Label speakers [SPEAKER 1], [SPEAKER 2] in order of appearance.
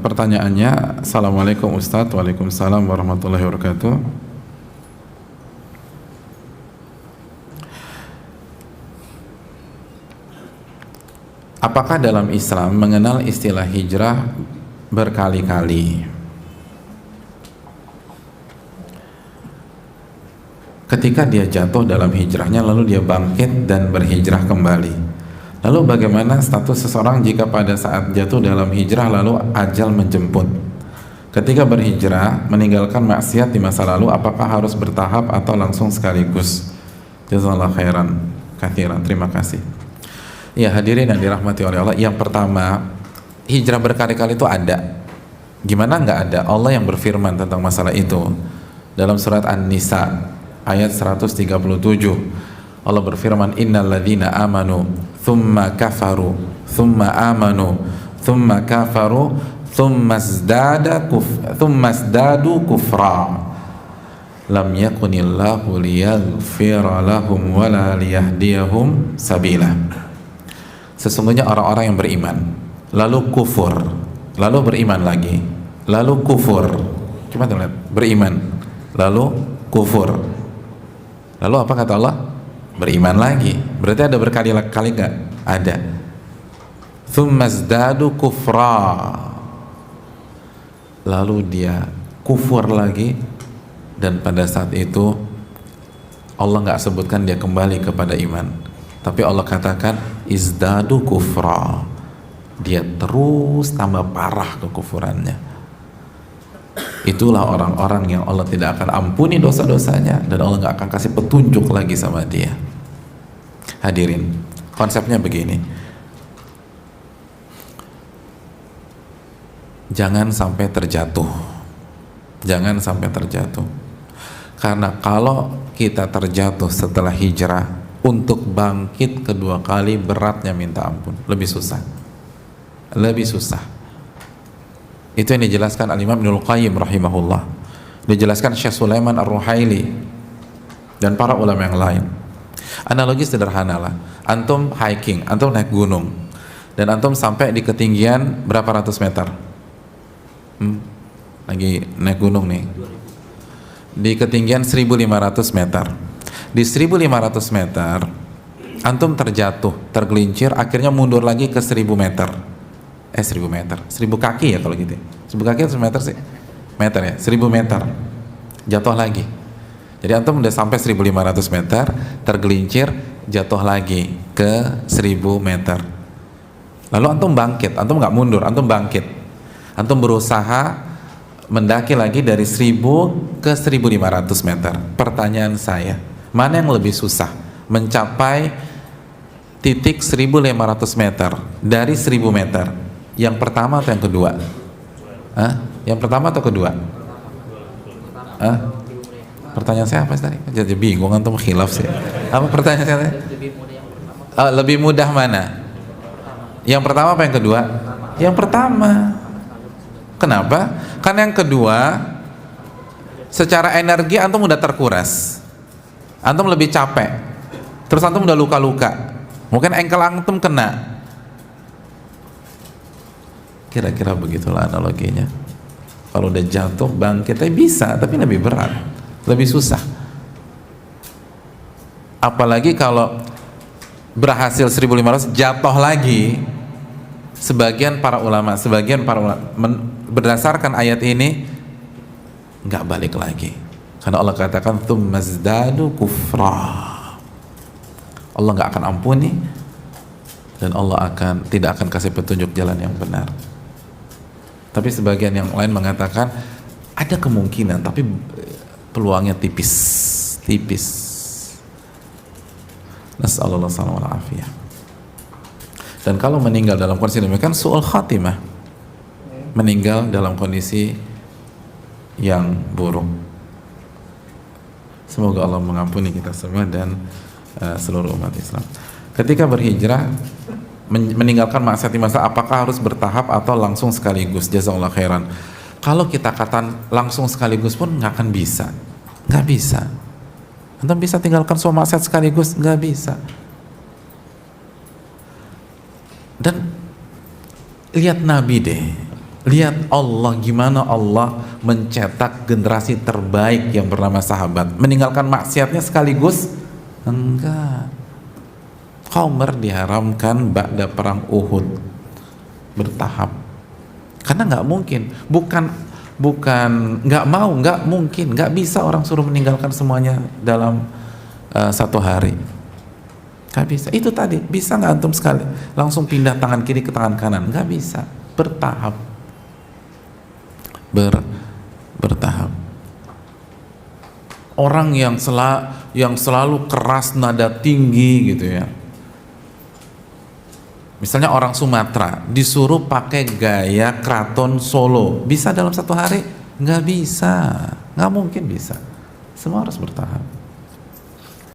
[SPEAKER 1] Pertanyaannya, Assalamualaikum Ustadz. Waalaikumsalam warahmatullahi wabarakatuh. Apakah dalam Islam mengenal istilah hijrah berkali-kali? Ketika dia jatuh dalam hijrahnya lalu dia bangkit dan berhijrah kembali. Lalu bagaimana status seseorang jika pada saat jatuh dalam hijrah lalu ajal menjemput? Ketika berhijrah meninggalkan maksiat di masa lalu, apakah harus bertahap atau langsung sekaligus? Jazakallahu khairan katsiran. Terima kasih. Ya, hadirin yang dirahmati oleh Allah, yang pertama, hijrah berkali-kali itu ada. Gimana nggak ada? Allah yang berfirman tentang masalah itu dalam surat An-Nisa ayat 137. Allah berfirman, innal ladzina amanu thumma kafaru thumma amanu thumma kafaru thumma zdadu kufra lam yakunillahu liyaghfira lahum wala liyahdiyahum sabila. Sesungguhnya orang-orang yang beriman lalu kufur, lalu beriman lagi, lalu kufur. Coba lihat, beriman lalu kufur, lalu apa kata Allah? Beriman lagi. Berarti ada berkali-kali nggak? Ada. Tsumma zdadu kufra, lalu dia kufur lagi, dan pada saat itu Allah nggak sebutkan dia kembali kepada iman, tapi Allah katakan izdadu kufra, dia terus tambah parah kekufurannya. Itulah orang-orang yang Allah tidak akan ampuni dosa-dosanya dan Allah nggak akan kasih petunjuk lagi sama dia. Hadirin, konsepnya begini, jangan sampai terjatuh, jangan sampai terjatuh, karena kalau kita terjatuh setelah hijrah, untuk bangkit kedua kali beratnya minta ampun, lebih susah, lebih susah. Itu yang dijelaskan Al-Imam Ibnul Qayyim rahimahullah, dijelaskan Syekh Sulaiman Ar-Ruhaili dan para ulama yang lain. Analogi sederhana lah, antum hiking, antum naik gunung dan antum sampai di ketinggian berapa ratus meter? Lagi naik gunung nih, di ketinggian 1500 meter. Di 1500 meter antum terjatuh, tergelincir, akhirnya mundur lagi ke 1000 meter. 1000 meter, 1000 kaki ya kalau gitu. 1000 kaki atau 1000 meter sih? Meter ya, 1000 meter. Jatuh lagi. Jadi antum udah sampai 1500 meter, tergelincir, jatuh lagi ke 1000 meter. Lalu antum bangkit, antum nggak mundur, antum bangkit. Antum berusaha mendaki lagi dari 1000 ke 1500 meter. Pertanyaan saya, mana yang lebih susah? Mencapai titik 1500 meter dari 1000 meter. Yang pertama atau yang kedua? Yang pertama atau kedua? Pertanyaan saya apa tadi? Jadi bingung, antum khilaf sih. Apa pertanyaan saya? Lebih mudah mana? Yang pertama apa yang kedua? Yang pertama. Kenapa? Karena yang kedua secara energi antum udah terkuras, antum lebih capek, terus antum udah luka-luka, mungkin ankle antum kena. Kira-kira begitulah analoginya. Kalau udah jatuh bangkitnya bisa, tapi lebih berat, lebih susah. Apalagi kalau berhasil 1500 jatuh lagi. Sebagian para ulama berdasarkan ayat ini nggak balik lagi, karena Allah katakan tsummazdadu kufra. Allah nggak akan ampuni dan Allah tidak akan kasih petunjuk jalan yang benar. Tapi sebagian yang lain mengatakan ada kemungkinan, tapi peluangnya tipis. Nasallallahu alaihi wasallam. Dan kalau meninggal dalam kondisi demikian, su'ul khatimah, meninggal dalam kondisi yang buruk. Semoga Allah mengampuni kita semua dan seluruh umat Islam. Ketika berhijrah meninggalkan maksiat di masa, apakah harus bertahap atau langsung sekaligus? Jazakallahu khairan. Kalau kita katakan langsung sekaligus pun nggak akan bisa, nggak bisa. Antum bisa tinggalkan semua maksiat sekaligus? Nggak bisa. Dan lihat Nabi deh, Lihat Allah, gimana Allah mencetak generasi terbaik yang bernama sahabat. Meninggalkan maksiatnya sekaligus? Enggak. Khamr diharamkan ba'da perang Uhud, bertahap. Karena nggak mungkin, bukan nggak mau, nggak mungkin, nggak bisa orang suruh meninggalkan semuanya dalam satu hari. Nggak bisa. Itu tadi, bisa nggak antum sekali langsung pindah tangan kiri ke tangan kanan? Nggak bisa, bertahap. Bertahap. Orang yang selalu keras, nada tinggi gitu ya. Misalnya orang Sumatera disuruh pakai gaya keraton Solo, bisa dalam satu hari? Nggak bisa, nggak mungkin bisa. Semua harus bertahap.